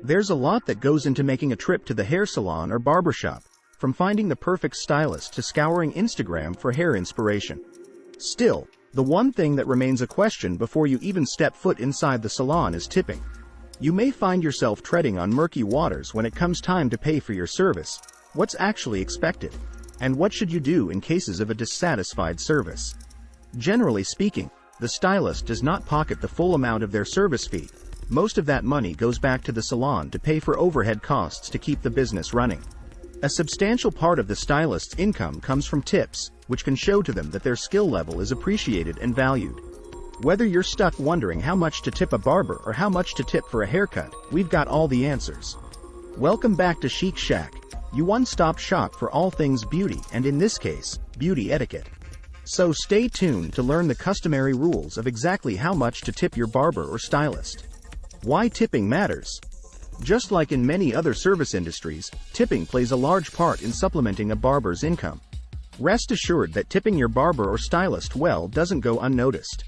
There's a lot that goes into making a trip to the hair salon or barbershop, from finding the perfect stylist to scouring Instagram for hair inspiration. Still, the one thing that remains a question before you even step foot inside the salon is tipping. You may find yourself treading on murky waters when it comes time to pay for your service. What's actually expected? And what should you do in cases of a dissatisfied service? Generally speaking, the stylist does not pocket the full amount of their service fee. Most of that money goes back to the salon to pay for overhead costs to keep the business running. A substantial part of the stylist's income comes from tips, which can show to them that their skill level is appreciated and valued. Whether you're stuck wondering how much to tip a barber or how much to tip for a haircut, we've got all the answers. Welcome back to Chic Shack, your one-stop shop for all things beauty and, in this case, beauty etiquette. So stay tuned to learn the customary rules of exactly how much to tip your barber or stylist. Why tipping matters. Just like in many other service industries, tipping plays a large part in supplementing a barber's income. Rest assured that tipping your barber or stylist well doesn't go unnoticed.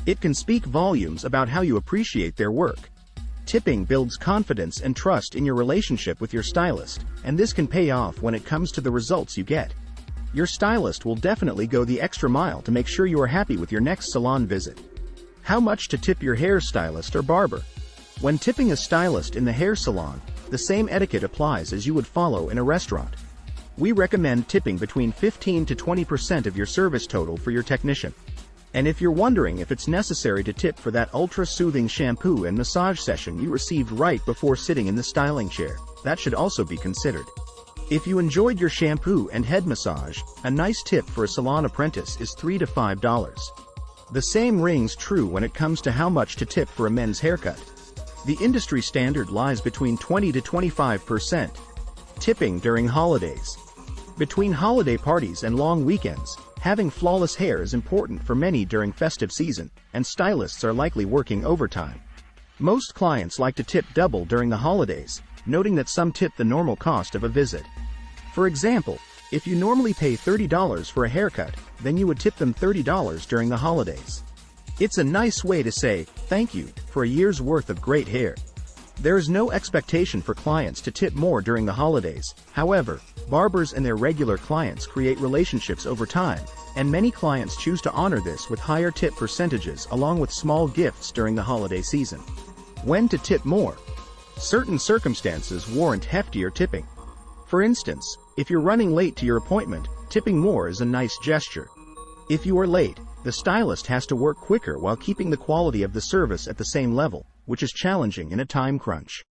It can speak volumes about how you appreciate their work. Tipping builds confidence and trust in your relationship with your stylist, and this can pay off when it comes to the results you get. Your stylist will definitely go the extra mile to make sure you are happy with your next salon visit. How much to tip your hairstylist or barber? When tipping a stylist in the hair salon, the same etiquette applies as you would follow in a restaurant. We recommend tipping between 15 to 20% of your service total for your technician. And if you're wondering if it's necessary to tip for that ultra-soothing shampoo and massage session you received right before sitting in the styling chair, that should also be considered. If you enjoyed your shampoo and head massage, a nice tip for a salon apprentice is $3 to $5. The same rings true when it comes to how much to tip for a men's haircut. The industry standard lies between 20 to 25%. Tipping during holidays. Between holiday parties and long weekends, having flawless hair is important for many during festive season, and stylists are likely working overtime. Most clients like to tip double during the holidays, noting that some tip the normal cost of a visit. For example, if you normally pay $30 for a haircut, then you would tip them $30 during the holidays. It's a nice way to say, thank you, for a year's worth of great hair. There is no expectation for clients to tip more during the holidays. However, barbers and their regular clients create relationships over time, and many clients choose to honor this with higher tip percentages along with small gifts during the holiday season. When to tip more? Certain circumstances warrant heftier tipping. For instance, if you're running late to your appointment, tipping more is a nice gesture. If you are late, the stylist has to work quicker while keeping the quality of the service at the same level, which is challenging in a time crunch.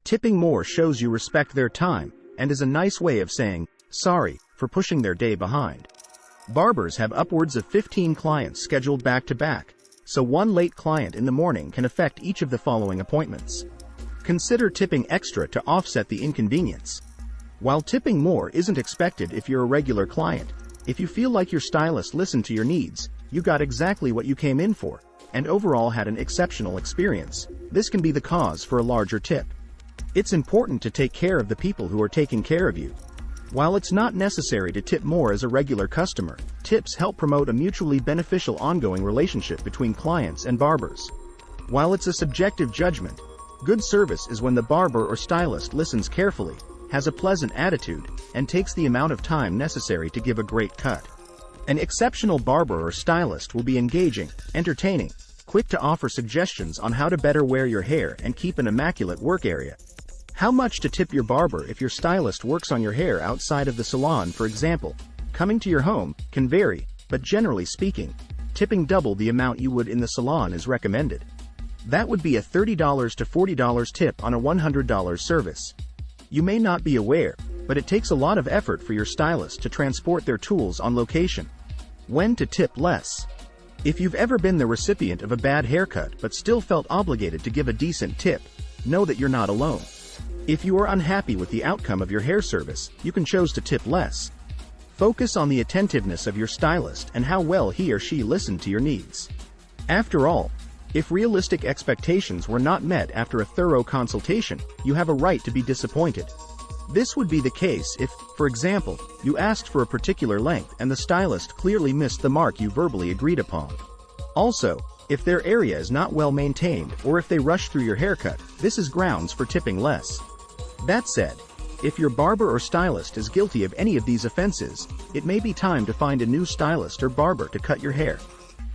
Tipping more shows you respect their time, and is a nice way of saying, sorry, for pushing their day behind. Barbers have upwards of 15 clients scheduled back-to-back, so one late client in the morning can affect each of the following appointments. Consider tipping extra to offset the inconvenience. While tipping more isn't expected if you're a regular client, if you feel like your stylist listened to your needs, you got exactly what you came in for, and overall had an exceptional experience, this can be the cause for a larger tip. It's important to take care of the people who are taking care of you. While it's not necessary to tip more as a regular customer, tips help promote a mutually beneficial ongoing relationship between clients and barbers. While it's a subjective judgment, good service is when the barber or stylist listens carefully, has a pleasant attitude, and takes the amount of time necessary to give a great cut. An exceptional barber or stylist will be engaging, entertaining, quick to offer suggestions on how to better wear your hair and keep an immaculate work area. How much to tip your barber if your stylist works on your hair outside of the salon, for example, coming to your home, can vary, but generally speaking, tipping double the amount you would in the salon is recommended. That would be a $30 to $40 tip on a $100 service. You may not be aware, but it takes a lot of effort for your stylist to transport their tools on location. When to tip less? If you've ever been the recipient of a bad haircut but still felt obligated to give a decent tip, know that you're not alone. If you are unhappy with the outcome of your hair service, you can choose to tip less. Focus on the attentiveness of your stylist and how well he or she listened to your needs. After all, if realistic expectations were not met after a thorough consultation, you have a right to be disappointed. This would be the case if, for example, you asked for a particular length and the stylist clearly missed the mark you verbally agreed upon. Also, If their area is not well maintained or if they rush through your haircut, this is grounds for tipping less. That said, if your barber or stylist is guilty of any of these offenses, it may be time to find a new stylist or barber to cut your hair.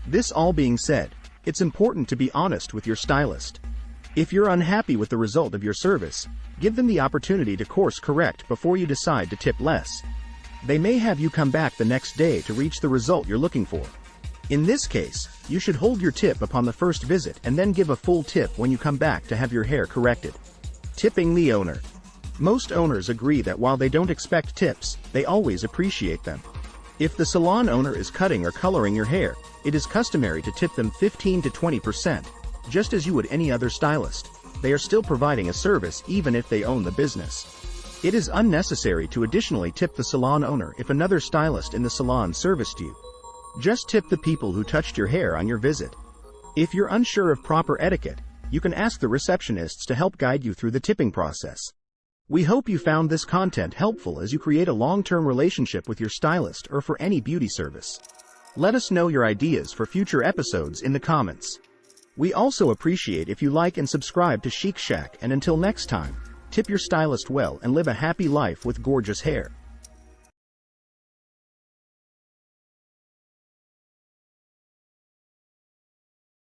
This all being said, it's important to be honest with your stylist. If you're unhappy with the result of your service, give them the opportunity to course correct before you decide to tip less. They may have you come back the next day to reach the result you're looking for. In this case, you should hold your tip upon the first visit and then give a full tip when you come back to have your hair corrected. Tipping the owner. Most owners agree that while they don't expect tips, they always appreciate them. If the salon owner is cutting or coloring your hair, it is customary to tip them 15 to 20%, just as you would any other stylist. They are still providing a service even if they own the business. It is unnecessary to additionally tip the salon owner if another stylist in the salon serviced you. Just tip the people who touched your hair on your visit. If you're unsure of proper etiquette, you can ask the receptionists to help guide you through the tipping process. We hope you found this content helpful as you create a long-term relationship with your stylist or for any beauty service. Let us know your ideas for future episodes in the comments. We also appreciate if you like and subscribe to Chic Shack, and until next time, tip your stylist well and live a happy life with gorgeous hair.